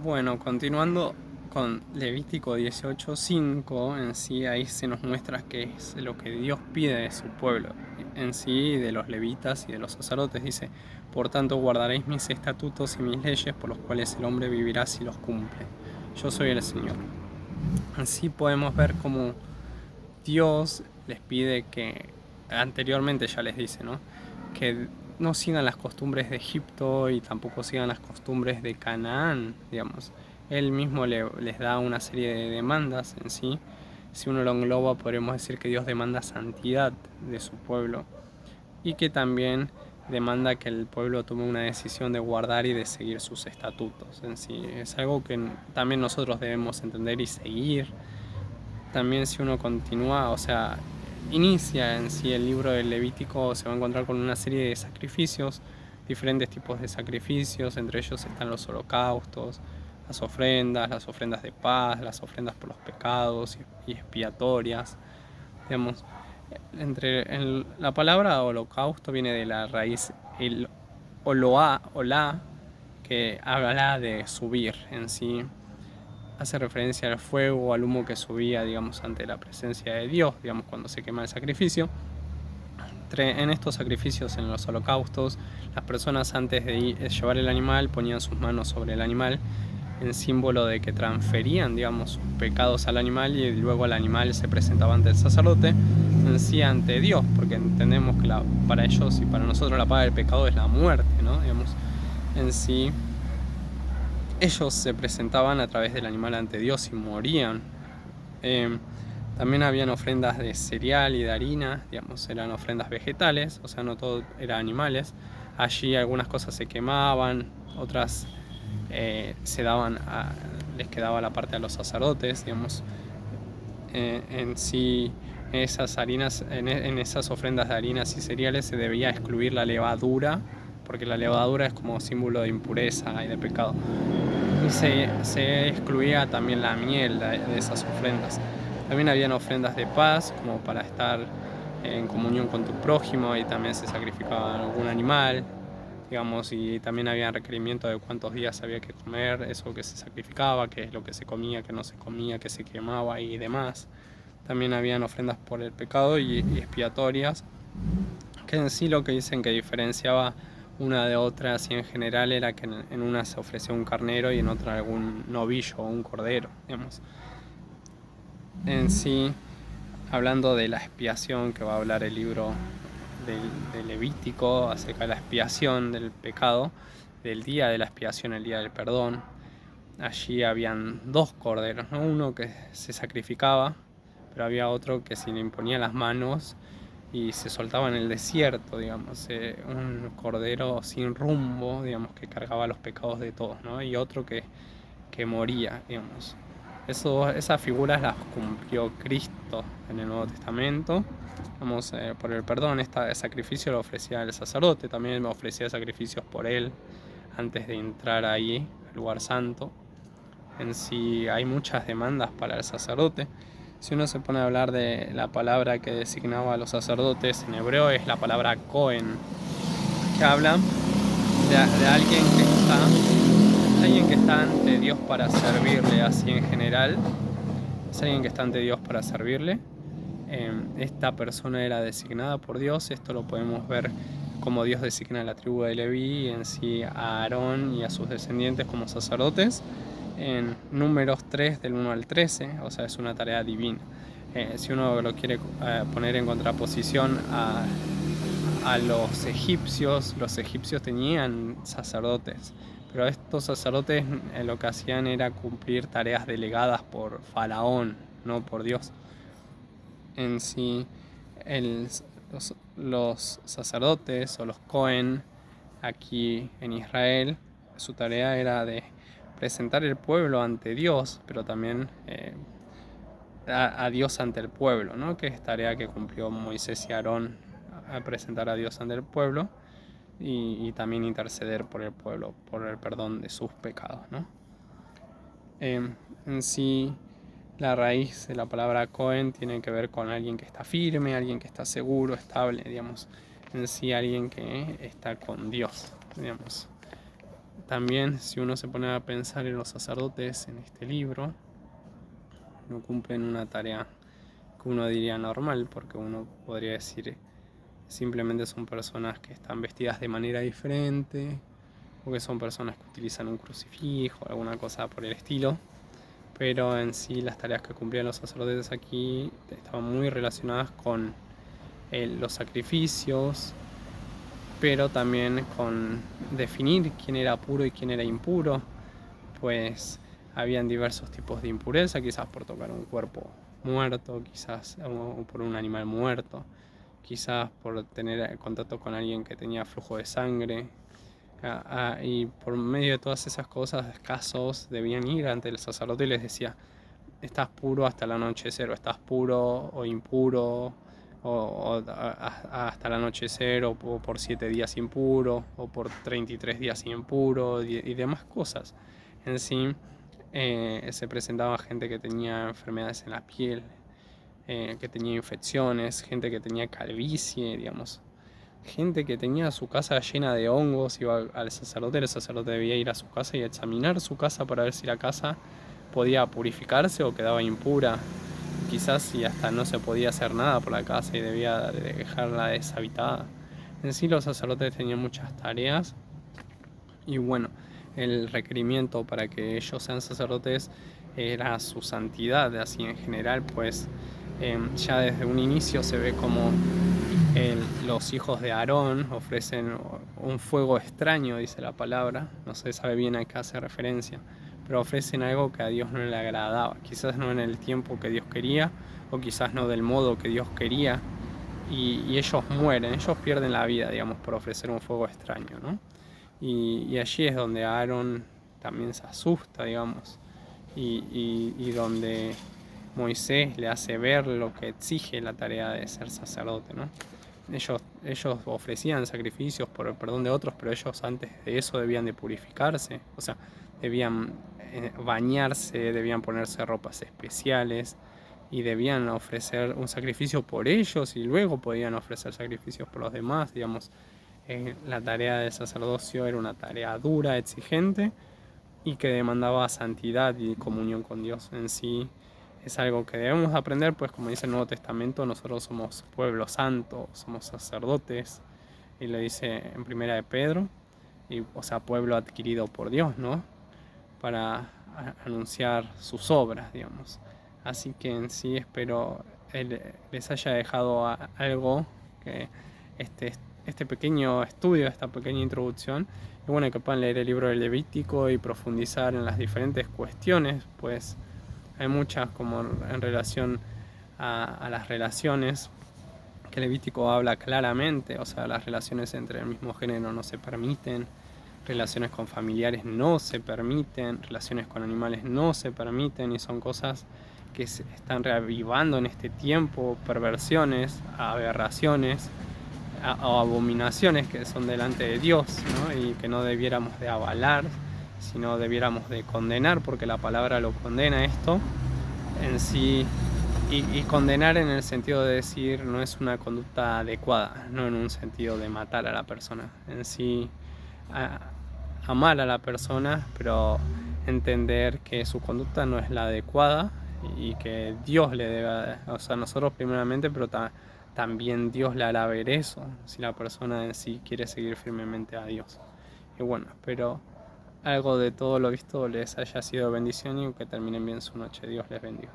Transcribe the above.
Bueno, continuando con Levítico 18:5, en sí ahí se nos muestra que es lo que Dios pide de su pueblo, en sí de los levitas y de los sacerdotes. Dice: por tanto guardaréis mis estatutos y mis leyes, por los cuales el hombre vivirá si los cumple. Yo soy el Señor. Así podemos ver cómo Dios les pide que, anteriormente ya les dice, ¿no?, que no sigan las costumbres de Egipto y tampoco sigan las costumbres de Canaán, digamos. Él mismo les da una serie de demandas en sí. Si uno lo engloba, podríamos decir que Dios demanda santidad de su pueblo y que también demanda que el pueblo tome una decisión de guardar y de seguir sus estatutos en sí. Es algo que también nosotros debemos entender y seguir. También si uno continúa, o sea, inicia en sí el libro del Levítico, se va a encontrar con una serie de sacrificios, diferentes tipos de sacrificios, entre ellos están los holocaustos, las ofrendas de paz, las ofrendas por los pecados y expiatorias, digamos. La palabra holocausto viene de la raíz el olá, que habla de subir en sí. Hace referencia al fuego o al humo que subía, digamos, ante la presencia de Dios, digamos, cuando se quema el sacrificio. En estos sacrificios, en los holocaustos, las personas antes de llevar el animal ponían sus manos sobre el animal en símbolo de que transferían, digamos, sus pecados al animal, y luego el animal se presentaba ante el sacerdote, en sí ante Dios, porque entendemos que para ellos y para nosotros la paga del pecado es la muerte, ¿no? Digamos, en sí ellos se presentaban a través del animal ante Dios y morían. También habían ofrendas de cereal y de harina, digamos, eran ofrendas vegetales, o sea, no todo era animales. Allí algunas cosas se quemaban, otras se daban les quedaba la parte a los sacerdotes, digamos. En sí, en esas ofrendas de harinas y cereales se debía excluir la levadura, porque la levadura es como símbolo de impureza y de pecado. Y se excluía también la miel de esas ofrendas. También habían ofrendas de paz, como para estar en comunión con tu prójimo, y también se sacrificaba algún animal, digamos, y también había requerimiento de cuántos días había que comer eso que se sacrificaba, qué es lo que se comía, qué no se comía, qué se quemaba y demás. También habían ofrendas por el pecado y expiatorias, que en sí lo que dicen que diferenciaba una de otra así en general era que en una se ofrecía un carnero y en otra algún novillo o un cordero, digamos. En sí, hablando de la expiación que va a hablar el libro del Levítico acerca de la expiación del pecado, del día de la expiación, el día del perdón. Allí habían dos corderos, ¿no? Uno que se sacrificaba, pero había otro que se le imponía las manos y se soltaba en el desierto, digamos, un cordero sin rumbo, digamos, que cargaba los pecados de todos, ¿no? Y otro que moría, digamos. Esas figuras las cumplió Cristo en el Nuevo Testamento. Vamos, por el perdón, este sacrificio lo ofrecía el sacerdote, también ofrecía sacrificios por él antes de entrar ahí, al lugar santo. En sí hay muchas demandas para el sacerdote. Si uno se pone a hablar de la palabra que designaba a los sacerdotes en hebreo, es la palabra Cohen, que habla de alguien que está ante Dios para servirle, así en general. Es alguien que está ante Dios para servirle. Esta persona era designada por Dios. Esto lo podemos ver como Dios designa a la tribu de Leví, en sí a Aarón y a sus descendientes como sacerdotes, en Números 3 del 1 al 13, o sea, es una tarea divina. Si uno lo quiere poner en contraposición a los egipcios tenían sacerdotes, pero estos sacerdotes lo que hacían era cumplir tareas delegadas por Faraón, no por Dios. En sí, el, los sacerdotes o los Cohen aquí en Israel, su tarea era de presentar el pueblo ante Dios, pero también a Dios ante el pueblo, ¿no? Que es tarea que cumplió Moisés y Aarón, a presentar a Dios ante el pueblo y también interceder por el pueblo, por el perdón de sus pecados, ¿no? En sí, la raíz de la palabra Cohen tiene que ver con alguien que está firme, alguien que está seguro, estable, digamos. En sí, alguien que está con Dios, digamos. también si uno se pone a pensar en los sacerdotes en este libro, no cumplen una tarea que uno diría normal, porque uno podría decir simplemente son personas que están vestidas de manera diferente, o que son personas que utilizan un crucifijo, alguna cosa por el estilo. Pero en sí las tareas que cumplían los sacerdotes aquí estaban muy relacionadas con los sacrificios, pero también con definir quién era puro y quién era impuro, pues habían diversos tipos de impureza, quizás por tocar un cuerpo muerto, quizás por un animal muerto, quizás por tener contacto con alguien que tenía flujo de sangre. Y por medio de todas esas cosas, casos, debían ir ante el sacerdote y les decía, estás puro hasta el anochecer, o estás puro o impuro, hasta el anochecer, o por 7 días impuro, o por 33 días impuro, y demás cosas. En sí, se presentaba gente que tenía enfermedades en la piel, que tenía infecciones, gente que tenía calvicie, digamos. Gente que tenía su casa llena de hongos, iba al sacerdote, el sacerdote debía ir a su casa y examinar su casa para ver si la casa podía purificarse o quedaba impura. Quizás si hasta no se podía hacer nada por la casa y debía dejarla deshabitada. En sí los sacerdotes tenían muchas tareas y bueno, el requerimiento para que ellos sean sacerdotes era su santidad, así en general, pues ya desde un inicio se ve como los hijos de Aarón ofrecen un fuego extraño, dice la palabra, no se sabe bien a qué hace referencia, pero ofrecen algo que a Dios no le agradaba, quizás no en el tiempo que Dios quería, o quizás no del modo que Dios quería, y ellos mueren, ellos pierden la vida, digamos, por ofrecer un fuego extraño, ¿no? Y allí es donde Aarón también se asusta, digamos, y donde Moisés le hace ver lo que exige la tarea de ser sacerdote, ¿no? Ellos ofrecían sacrificios por el perdón de otros, pero ellos antes de eso debían de purificarse, o sea, debían bañarse, debían ponerse ropas especiales y debían ofrecer un sacrificio por ellos y luego podían ofrecer sacrificios por los demás, digamos. La tarea del sacerdocio era una tarea dura, exigente y que demandaba santidad y comunión con Dios. En sí es algo que debemos aprender, pues como dice el Nuevo Testamento, nosotros somos pueblo santo, somos sacerdotes, y lo dice en primera de Pedro, y, o sea, pueblo adquirido por Dios, ¿no? Para anunciar sus obras, digamos. Así que en sí espero les haya dejado algo, que este pequeño estudio, esta pequeña introducción, y bueno, que puedan leer el libro del Levítico y profundizar en las diferentes cuestiones, pues hay muchas como en relación a las relaciones, que Levítico habla claramente, o sea, las relaciones entre el mismo género no se permiten, relaciones con familiares no se permiten, relaciones con animales no se permiten, y son cosas que se están reavivando en este tiempo, perversiones, aberraciones o abominaciones que son delante de Dios, ¿no? Y que no debiéramos de avalar, sino debiéramos de condenar, porque la palabra lo condena esto en sí, y condenar en el sentido de decir no es una conducta adecuada, no en un sentido de matar a la persona, en sí amar a la persona, pero entender que su conducta no es la adecuada y que Dios le debe, o sea, nosotros primeramente, pero también Dios le hará ver eso, si la persona en sí quiere seguir firmemente a Dios. Y bueno, espero algo de todo lo visto les haya sido bendición y que terminen bien su noche. Dios les bendiga.